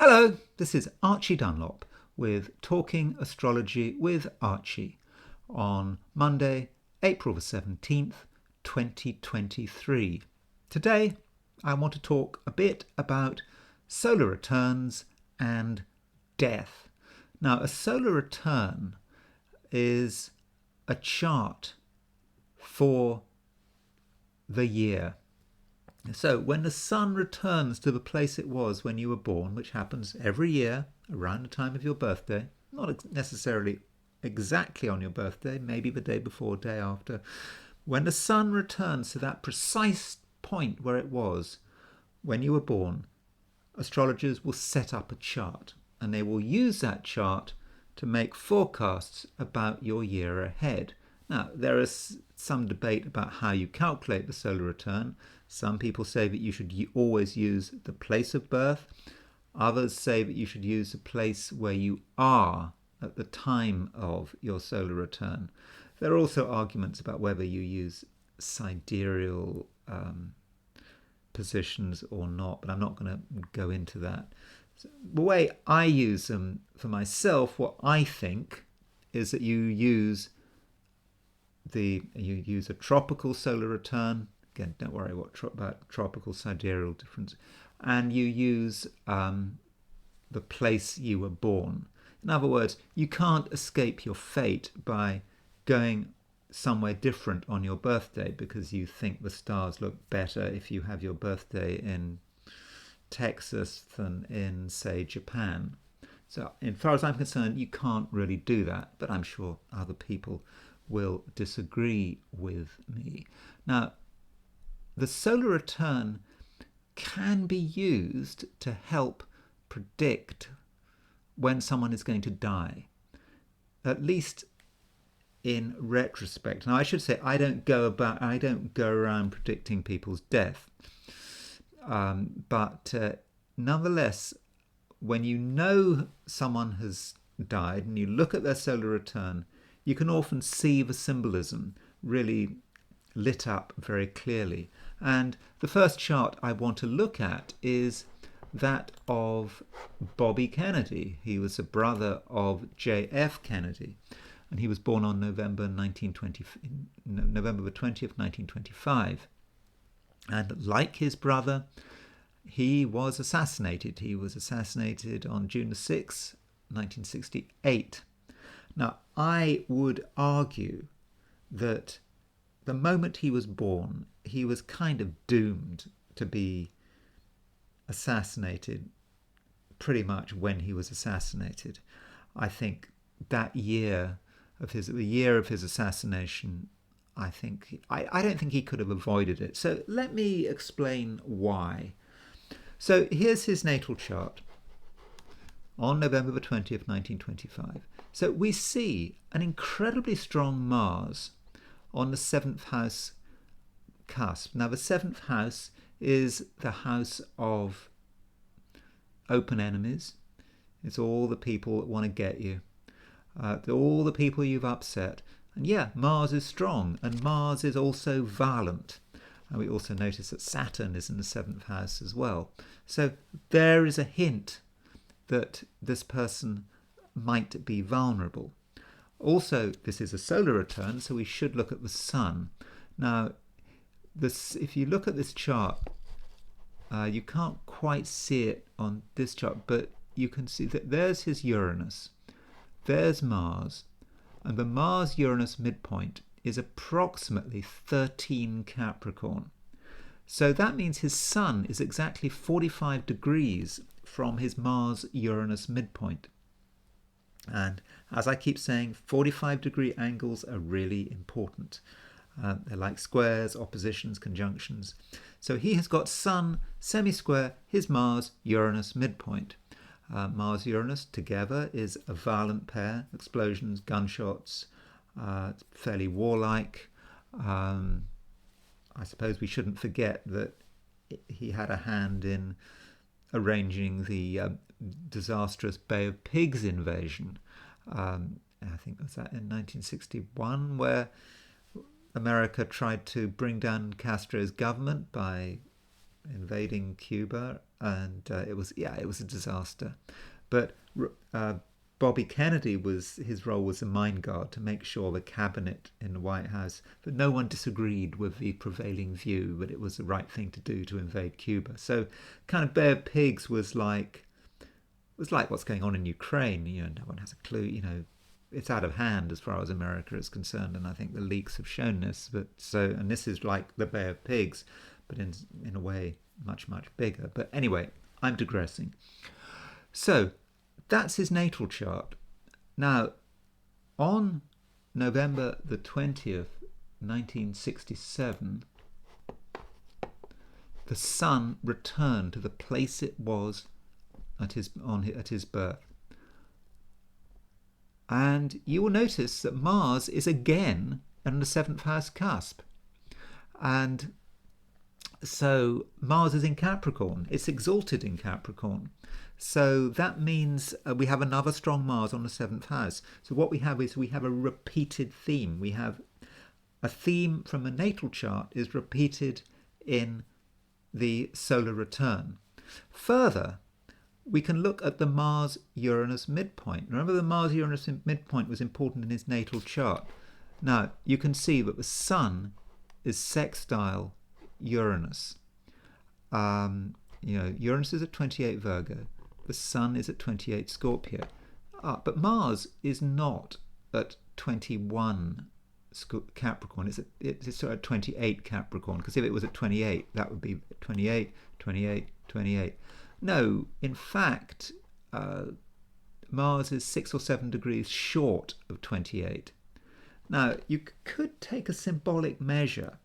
Hello, this is Archie Dunlop with Talking Astrology with Archie on Monday, April the 17th, 2023. Today, I want to talk a bit about solar returns and death. Now, a solar return is a chart for the year. So when the sun returns to the place it was when you were born, which happens every year around the time of your birthday, not necessarily exactly on your birthday, maybe the day before, day after, when the sun returns to that precise point where it was when you were born, astrologers will set up a chart, and they will use that chart to make forecasts about your year ahead. Now, there is some debate about how you calculate the solar return. Some people say that you should always use the place of birth. Others say that you should use the place where you are at the time of your solar return. There are also arguments about whether you use sidereal positions or not, but I'm not going to go into that. So the way I use them for myself, what I think is that you use a tropical solar return. Again, don't worry about tropical sidereal difference. And you use the place you were born. In other words, you can't escape your fate by going somewhere different on your birthday because you think the stars look better if you have your birthday in Texas than in, say, Japan. So, as far as I'm concerned, you can't really do that, but I'm sure other people will disagree with me. Now, the solar return can be used to help predict when someone is going to die, at least in retrospect. Now, I should say I don't go around predicting people's death, but nonetheless, when you know someone has died and you look at their solar return, you can often see the symbolism really lit up very clearly. And the first chart I want to look at is that of Bobby Kennedy. He was a brother of J.F. Kennedy, and he was born on November the 20th, 1925. And like his brother, he was assassinated. He was assassinated on June the 6th, 1968. Now, I would argue that the moment he was born, he was kind of doomed to be assassinated pretty much when he was assassinated. I think that the year of his assassination, I don't think he could have avoided it. So let me explain why. So here's his natal chart on November the 20th, 1925. So we see an incredibly strong Mars on the 7th house cusp. Now, the 7th house is the house of open enemies. It's all the people that want to get you, all the people you've upset. And yeah, Mars is strong, and Mars is also violent. And we also notice that Saturn is in the 7th house as well. So there is a hint that this person might be vulnerable. Also, this is a solar return, so we should look at the sun. Now, if you look at this chart, you can't quite see it on this chart, but you can see that there's his Uranus, there's Mars, and the Mars-Uranus midpoint is approximately 13 Capricorn. So that means his sun is exactly 45 degrees from his Mars-Uranus midpoint. And as I keep saying, 45-degree angles are really important. They're like squares, oppositions, conjunctions. So he has got Sun, semi-square, his Mars-Uranus midpoint. Mars-Uranus together is a violent pair, explosions, gunshots, fairly warlike. I suppose we shouldn't forget that he had a hand in arranging the disastrous Bay of Pigs invasion. I think it was that in 1961, where America tried to bring down Castro's government by invading Cuba, and it was a disaster. But Bobby Kennedy his role was a mind guard to make sure the cabinet in the White House, that no one disagreed with the prevailing view that it was the right thing to do to invade Cuba. So kind of Bay of Pigs was like what's going on in Ukraine. No one has a clue. It's out of hand as far as America is concerned, and I think the leaks have shown this. And this is like the Bay of Pigs, but in a way much, much bigger. But anyway, I'm digressing. So that's his natal chart. Now, on November the 20th, 1967, the sun returned to the place it was at his birth. And you will notice that Mars is again on the 7th house cusp. And so Mars is in Capricorn. It's exalted in Capricorn. So that means we have another strong Mars on the 7th house. So what we have is we have a repeated theme. We have a theme from a natal chart is repeated in the solar return. Further, we can look at the Mars-Uranus midpoint. Remember, the Mars-Uranus midpoint was important in his natal chart. Now, you can see that the Sun is sextile Uranus. Uranus is at 28 Virgo. The Sun is at 28 Scorpio. But Mars is not at 21 Capricorn. It's at 28 Capricorn, because if it was at 28, that would be 28, 28, 28. No, in fact, Mars is 6 or 7 degrees short of 28. Now, you could take a symbolic measure.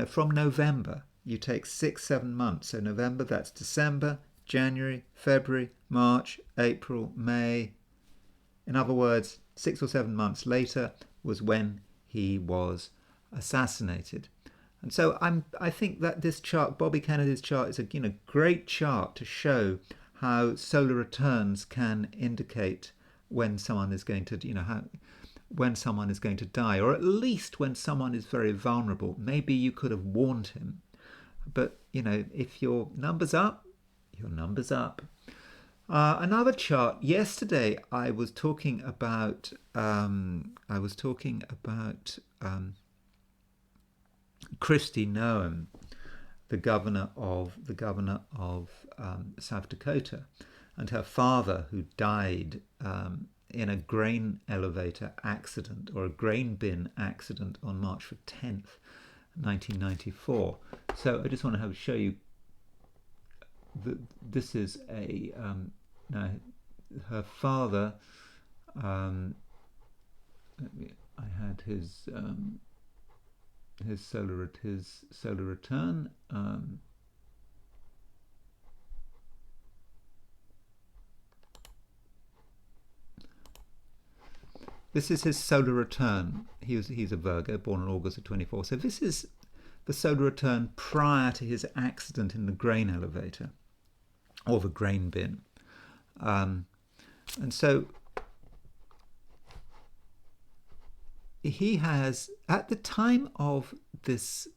From November, you take 6-7 months. So November, that's December, January, February, March, April, May. In other words, 6 or 7 months later was when he was assassinated. And so I think that this chart, Bobby Kennedy's chart, is a great chart to show how solar returns can indicate when someone is going to when someone is going to die, or at least when someone is very vulnerable. Maybe you could have warned him, but if your number's up, your number's up. Another chart. Yesterday, I was talking about Kristi Noem, the governor of South Dakota, and her father, who died in a grain elevator accident, or a grain bin accident, on March 10th, 1994. So I just want to show you that this is now her father. I had his solar return. This is his solar return. He's a Virgo, born on August 24. So this is the solar return prior to his accident in the grain elevator, or the grain bin. And so he has, at the time of his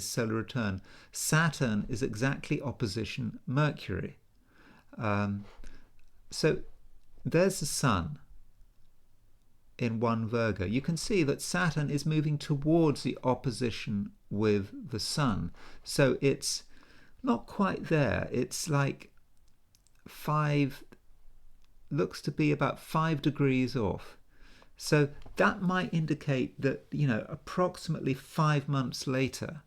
solar return, Saturn is exactly opposition Mercury. So there's the Sun in 1 Virgo. You can see that Saturn is moving towards the opposition with the Sun. So it's not quite there. It's like looks to be about 5 degrees off. So that might indicate that, approximately 5 months later,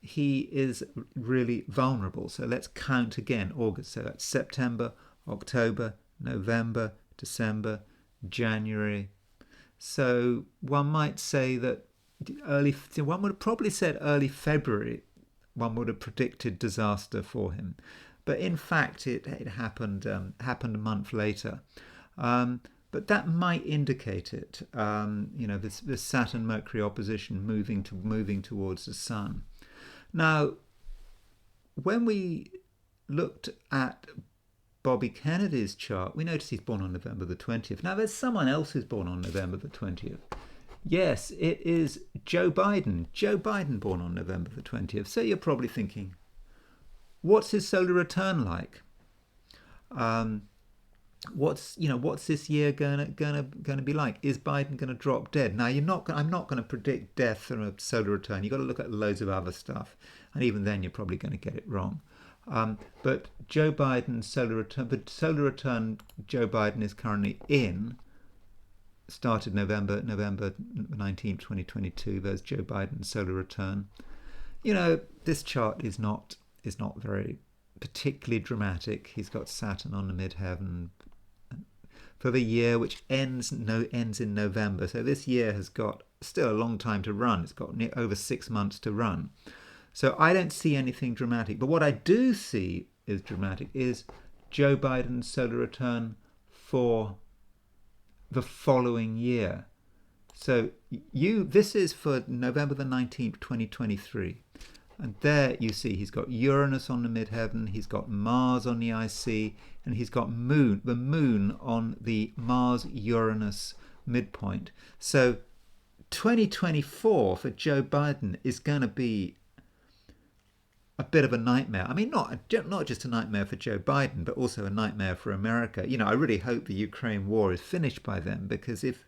he is really vulnerable. So let's count again. August, so that's September, October, November, December, January. So one might say that one would have probably said early February, one would have predicted disaster for him. But in fact, it happened a month later. But that might indicate it. This Saturn-Mercury opposition moving towards the Sun. Now, when we looked at Bobby Kennedy's chart, we noticed he's born on November the 20th. Now, there's someone else who's born on November the 20th. Yes, it is Joe Biden. Joe Biden born on November the 20th. So you're probably thinking, What's his solar return like? Um, what's this year gonna be like? Is Biden gonna drop dead? Now I'm not gonna predict death from a solar return. You've got to look at loads of other stuff, and even then you're probably going to get it wrong. But Joe Biden's solar return, but solar return Joe Biden is currently in started November 19th, 2022. There's Joe Biden's solar return. This chart is not very particularly dramatic. He's got Saturn on the midheaven for the year, which ends in November. So this year has got still a long time to run. It's got over 6 months to run. So I don't see anything dramatic. But what I do see is dramatic is Joe Biden's solar return for the following year. So this is for November the 19th, 2023. And there you see he's got Uranus on the midheaven, he's got Mars on the IC, and he's got the moon on the Mars-Uranus midpoint. So 2024 for Joe Biden is going to be a bit of a nightmare. I mean, not just a nightmare for Joe Biden, but also a nightmare for America. I really hope the Ukraine war is finished by then, because if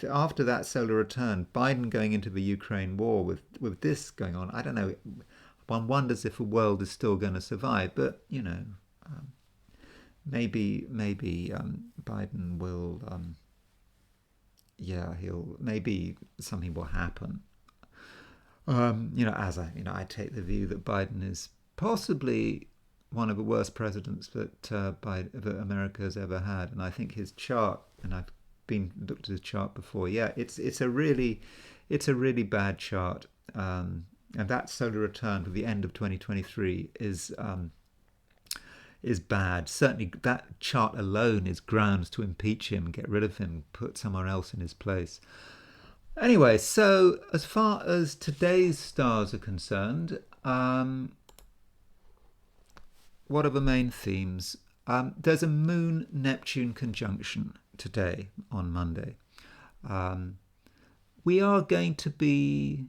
after that solar return, Biden going into the Ukraine war with this going on, I don't know. One wonders if the world is still going to survive. But maybe Biden will. Maybe something will happen. I take the view that Biden is possibly one of the worst presidents that America has ever had, and I think his chart, and I've looked at his chart before. Yeah, it's a really bad chart, and that solar return for the end of 2023 is bad. Certainly, that chart alone is grounds to impeach him, get rid of him, put someone else in his place. Anyway, so as far as today's stars are concerned, what are the main themes? There's a Moon-Neptune conjunction today on Monday. We are going to be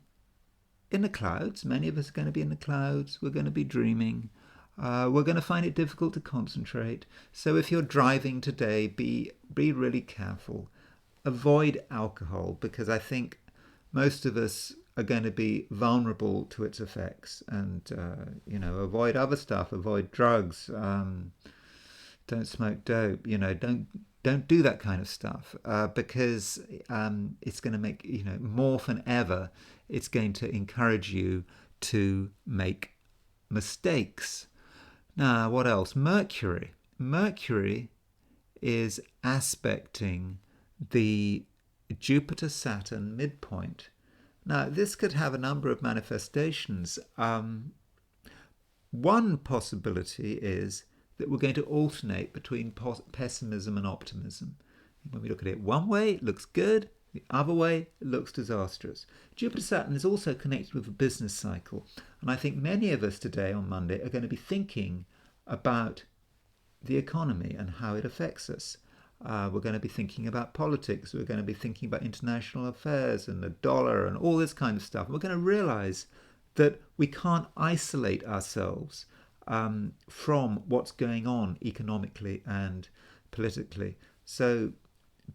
in the clouds. Many of us are going to be in the clouds. We're going to be dreaming. We're going to find it difficult to concentrate. So if you're driving today, be really careful. Avoid alcohol, because I think most of us are going to be vulnerable to its effects. And, avoid other stuff. Avoid drugs. Don't smoke dope. Don't do that kind of stuff, because it's going to make, more than ever, it's going to encourage you to make mistakes. Now, what else? Mercury. Mercury is aspecting the Jupiter-Saturn midpoint. Now, this could have a number of manifestations. One possibility is that we're going to alternate between pessimism and optimism. When we look at it one way, it looks good. The other way, it looks disastrous. Jupiter-Saturn is also connected with the business cycle. And I think many of us today on Monday are going to be thinking about the economy and how it affects us. We're going to be thinking about politics. We're going to be thinking about international affairs and the dollar and all this kind of stuff. And we're going to realize that we can't isolate ourselves from what's going on economically and politically. So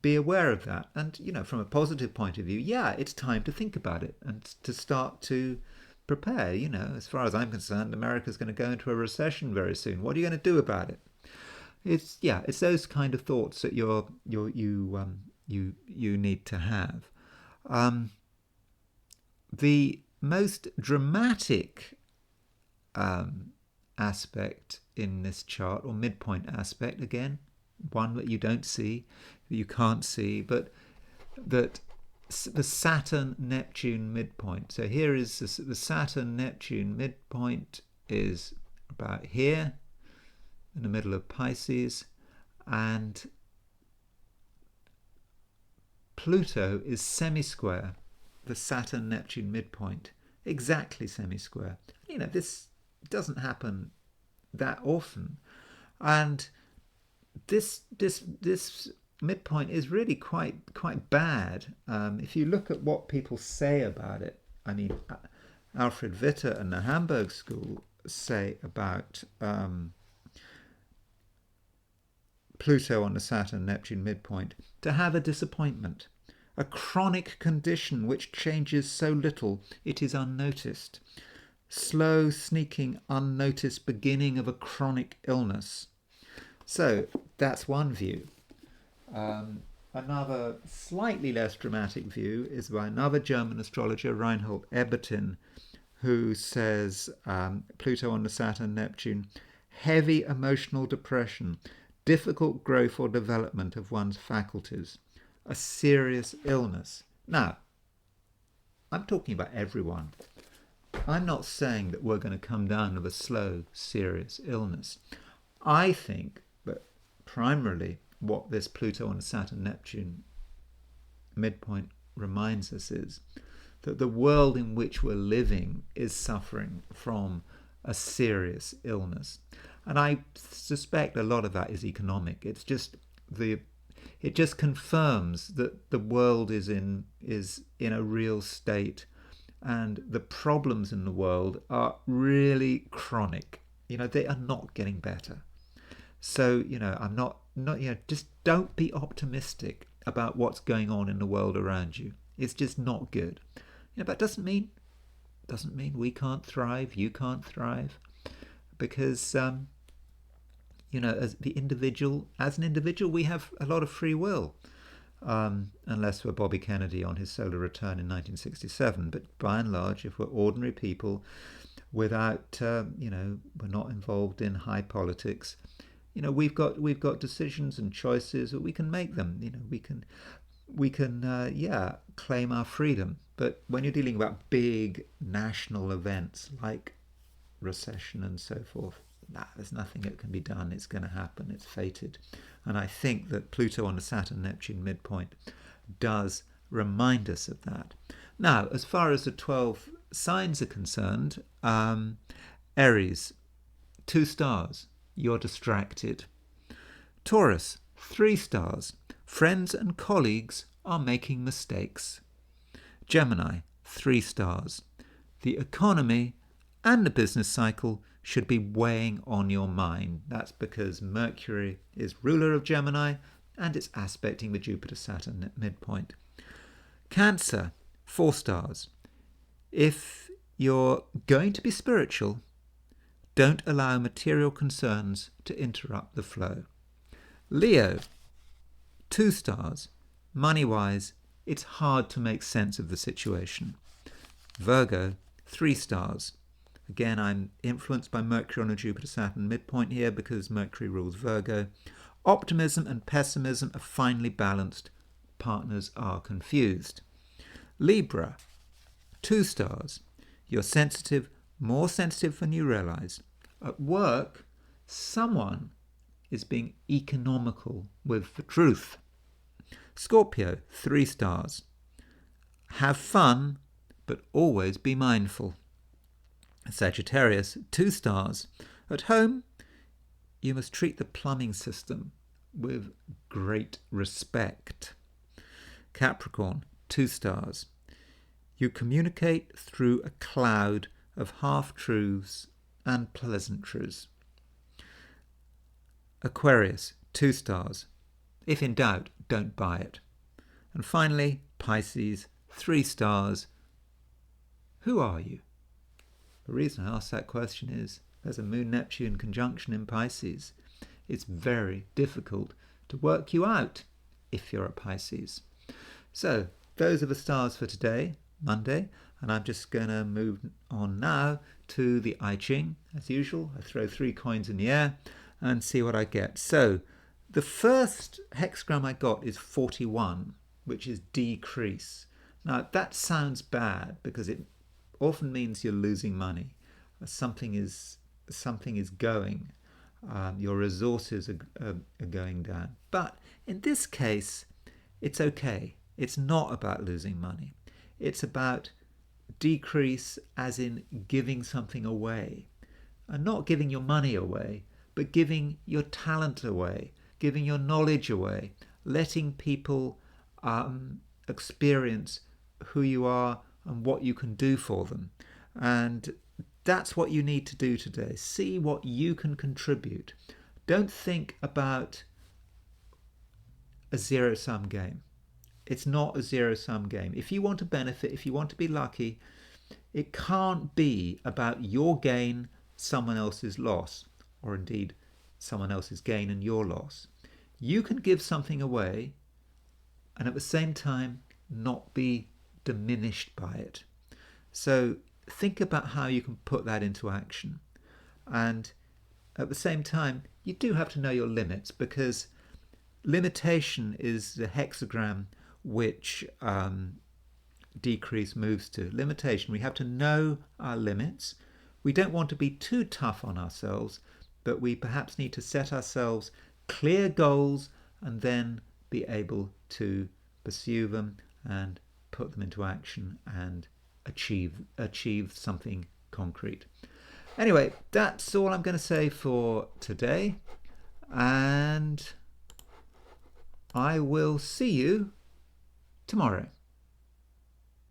be aware of that. And, from a positive point of view, yeah, it's time to think about it and to start to prepare. As far as I'm concerned, America's going to go into a recession very soon. What are you going to do about it? It's those kind of thoughts that you need to have. The most dramatic aspect in this chart, or midpoint aspect, again, one that you don't see, that you can't see, but that the Saturn-Neptune midpoint. So here is the Saturn-Neptune midpoint is about here, in the middle of Pisces, and Pluto is semi-square, the Saturn-Neptune midpoint, exactly semi-square. This doesn't happen that often, and this midpoint is really quite bad. If you look at what people say about it, I mean, Alfred Witter and the Hamburg School say about Pluto on the Saturn-Neptune midpoint, to have a disappointment, a chronic condition which changes so little it is unnoticed. Slow, sneaking, unnoticed beginning of a chronic illness. So that's one view. Another slightly less dramatic view is by another German astrologer, Reinhold Ebertin, who says Pluto on the Saturn-Neptune, heavy emotional depression, difficult growth or development of one's faculties, a serious illness. Now, I'm talking about everyone. I'm not saying that we're going to come down with a slow, serious illness. I think that primarily what this Pluto on Saturn-Neptune midpoint reminds us is that the world in which we're living is suffering from a serious illness. And I suspect a lot of that is economic. It just confirms that the world is in a real state, and the problems in the world are really chronic. They are not getting better. So, I'm not just don't be optimistic about what's going on in the world around you. It's just not good. That doesn't mean we can't thrive, you can't thrive, because as an individual, we have a lot of free will, unless we're Bobby Kennedy on his solar return in 1967. But by and large, if we're ordinary people, without we're not involved in high politics, we've got decisions and choices that we can make them. We can claim our freedom. But when you're dealing about big national events like recession and so forth, there's nothing that can be done. It's going to happen. It's fated. And I think that Pluto on the Saturn-Neptune midpoint does remind us of that. Now, as far as the 12 signs are concerned, Aries, 2 stars, you're distracted. Taurus, 3 stars, friends and colleagues are making mistakes. Gemini, 3 stars, the economy and the business cycle should be weighing on your mind. That's because Mercury is ruler of Gemini and it's aspecting the Jupiter-Saturn midpoint. Cancer, 4 stars. If you're going to be spiritual, don't allow material concerns to interrupt the flow. Leo, 2 stars. Money-wise, it's hard to make sense of the situation. Virgo, 3 stars. Again, I'm influenced by Mercury on a Jupiter-Saturn midpoint here because Mercury rules Virgo. Optimism and pessimism are finely balanced. Partners are confused. Libra, 2 stars. You're sensitive, more sensitive than you realize. At work, someone is being economical with the truth. Scorpio, 3 stars. Have fun, but always be mindful. Sagittarius, 2 stars. At home, you must treat the plumbing system with great respect. Capricorn, 2 stars. You communicate through a cloud of half-truths and pleasantries. Aquarius, 2 stars. If in doubt, don't buy it. And finally, Pisces, 3 stars. Who are you? The reason I ask that question is there's a Moon-Neptune conjunction in Pisces. It's very difficult to work you out if you're a Pisces. So those are the stars for today, Monday, and I'm just going to move on now to the I Ching. As usual, I throw 3 coins in the air and see what I get. So the first hexagram I got is 41, which is decrease. Now that sounds bad because it often means you're losing money. Something is going. Your resources are going down. But in this case, it's okay. It's not about losing money. It's about decrease as in giving something away. And not giving your money away, but giving your talent away, giving your knowledge away, letting people experience who you are and what you can do for them. And that's what you need to do today. See what you can contribute. Don't think about a zero-sum game. It's not a zero-sum game. If you want to benefit, if you want to be lucky, it can't be about your gain, someone else's loss, or indeed someone else's gain and your loss. You can give something away and at the same time not be diminished by it. So think about how you can put that into action. And at the same time, you do have to know your limits, because limitation is the hexagram which decrease moves to. Limitation, we have to know our limits. We don't want to be too tough on ourselves, but we perhaps need to set ourselves clear goals and then be able to pursue them and put them into action and achieve something concrete. Anyway, that's all I'm going to say for today, and I will see you tomorrow.